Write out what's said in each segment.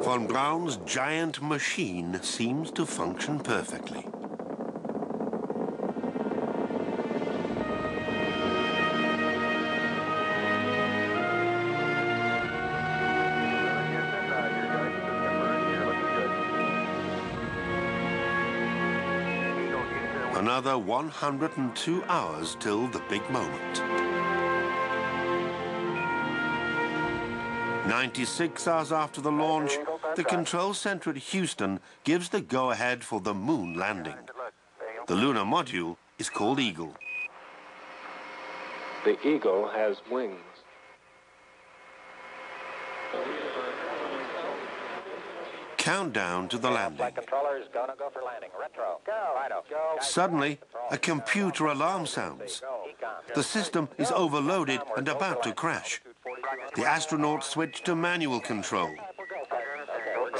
Von Braun's giant machine seems to function perfectly. Another 102 hours till the big moment. 96 hours after the launch, the control center at Houston gives the go-ahead for the moon landing. The lunar module is called Eagle. The Eagle has wings. Countdown to the landing. Suddenly, a computer alarm sounds. The system is overloaded and about to crash. The astronauts switch to manual control.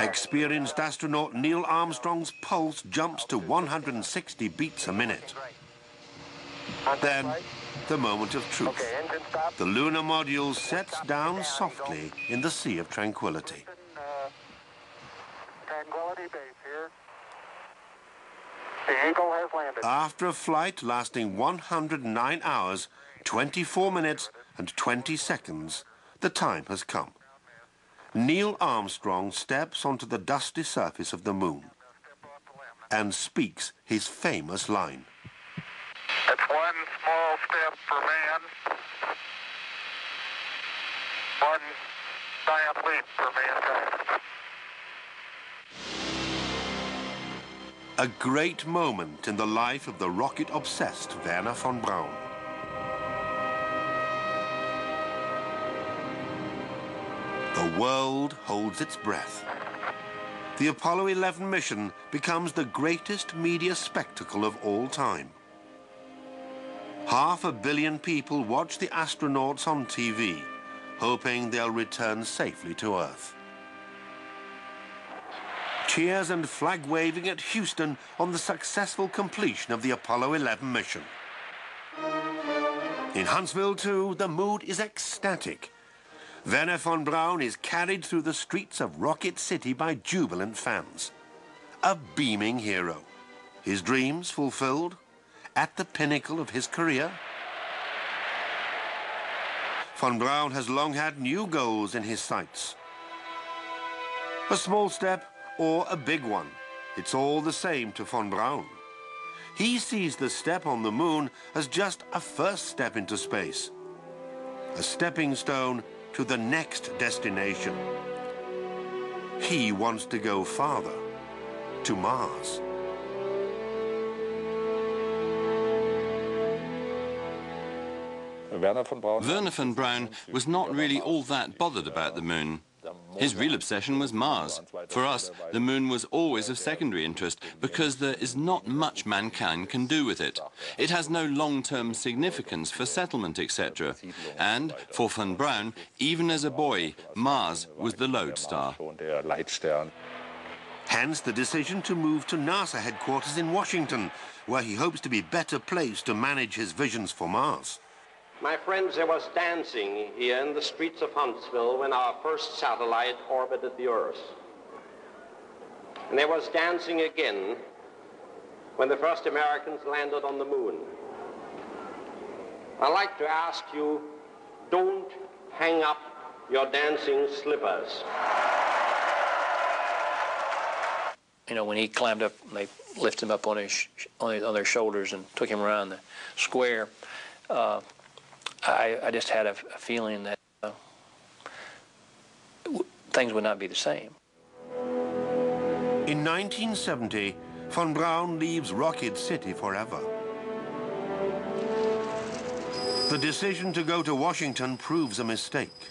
Experienced astronaut Neil Armstrong's pulse jumps to 160 beats a minute. Then, the moment of truth. The lunar module sets down softly in the Sea of Tranquility. The Eagle has landed. After a flight lasting 109 hours, 24 minutes and 20 seconds, the time has come. Neil Armstrong steps onto the dusty surface of the moon and speaks his famous line. It's one small step for man, one giant leap for mankind. A great moment in the life of the rocket-obsessed Wernher von Braun. The world holds its breath. The Apollo 11 mission becomes the greatest media spectacle of all time. 500 million people watch the astronauts on TV, hoping they'll return safely to Earth. Cheers and flag waving at Houston on the successful completion of the Apollo 11 mission. In Huntsville, too, the mood is ecstatic. Wernher von Braun is carried through the streets of Rocket City by jubilant fans. A beaming hero. His dreams fulfilled at the pinnacle of his career. Von Braun has long had new goals in his sights. A small step or a big one, it's all the same to von Braun. He sees the step on the moon as just a first step into space, a stepping stone to the next destination. He wants to go farther, to Mars. Wernher von Braun was not really all that bothered about the moon. His real obsession was Mars. For us, the moon was always of secondary interest because there is not much mankind can do with it. It has no long-term significance for settlement, etc. And for von Braun, even as a boy, Mars was the lodestar. Hence the decision to move to NASA headquarters in Washington, where he hopes to be better placed to manage his visions for Mars. My friends, there was dancing here in the streets of Huntsville when our first satellite orbited the Earth. And there was dancing again when the first Americans landed on the moon. I'd like to ask you, don't hang up your dancing slippers. You know, when he climbed up, they lifted him up on their shoulders and took him around the square. I just had a feeling that things would not be the same. In 1970, von Braun leaves Rocket City forever. The decision to go to Washington proves a mistake.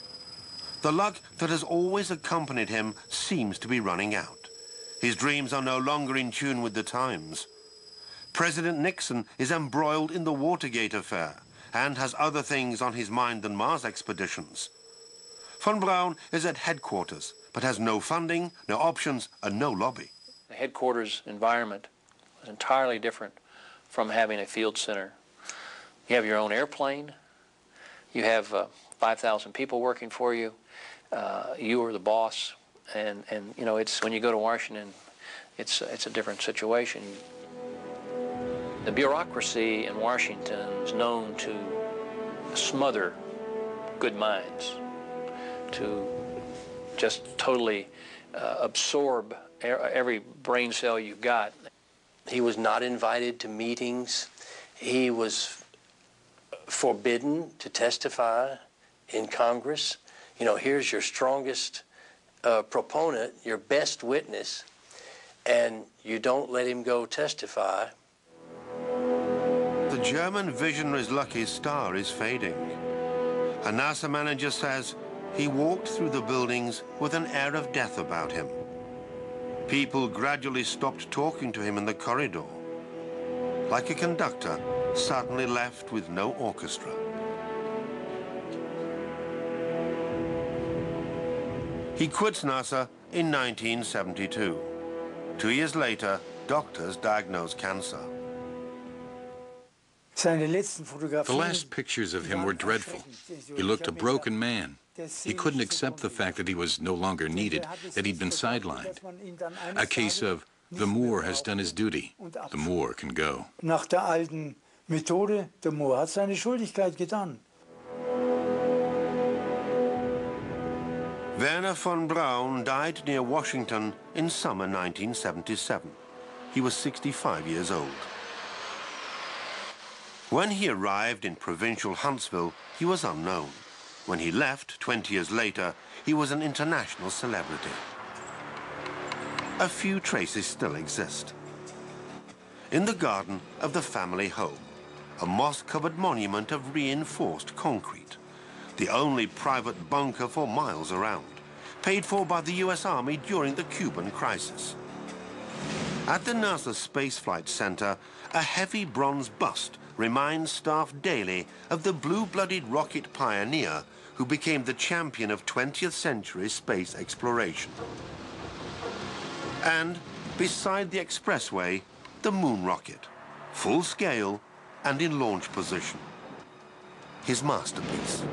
The luck that has always accompanied him seems to be running out. His dreams are no longer in tune with the times. President Nixon is embroiled in the Watergate affair and has other things on his mind than Mars expeditions. Von Braun is at headquarters, but has no funding, no options, and no lobby. The headquarters environment was entirely different from having a field center. You have your own airplane. You have 5,000 people working for you. You are the boss. And you know, it's when you go to Washington, it's a different situation. The bureaucracy in Washington is known to smother good minds, to just totally absorb every brain cell you've got. He was not invited to meetings. He was forbidden to testify in Congress. You know, here's your strongest proponent, your best witness, and you don't let him go testify. The German visionary's lucky star is fading. A NASA manager says he walked through the buildings with an air of death about him. People gradually stopped talking to him in the corridor, like a conductor suddenly left with no orchestra. He quits NASA in 1972. 2 years later, doctors diagnosed cancer. The last pictures of him were dreadful. He looked a broken man. He couldn't accept the fact that he was no longer needed, that he'd been sidelined. A case of the Moor has done his duty, the Moor can go. Nach der alten Methode, der Moor hat seine Schuldigkeit getan. Wernher von Braun died near Washington in summer 1977. He was 65 years old. When he arrived in provincial Huntsville, he was unknown. When he left 20 years later, he was an international celebrity. A few traces still exist. In the garden of the family home, a moss-covered monument of reinforced concrete, the only private bunker for miles around, paid for by the US Army during the Cuban crisis. At the NASA Space Flight Center, a heavy bronze bust reminds staff daily of the blue-blooded rocket pioneer who became the champion of 20th century space exploration. And beside the expressway, the moon rocket, full scale and in launch position. His masterpiece.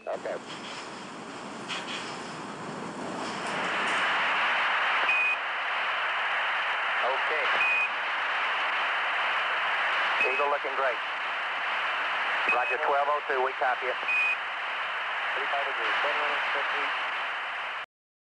Okay. Okay. Eagle looking great. Roger, 1202, we copy you. 35 degrees, 150.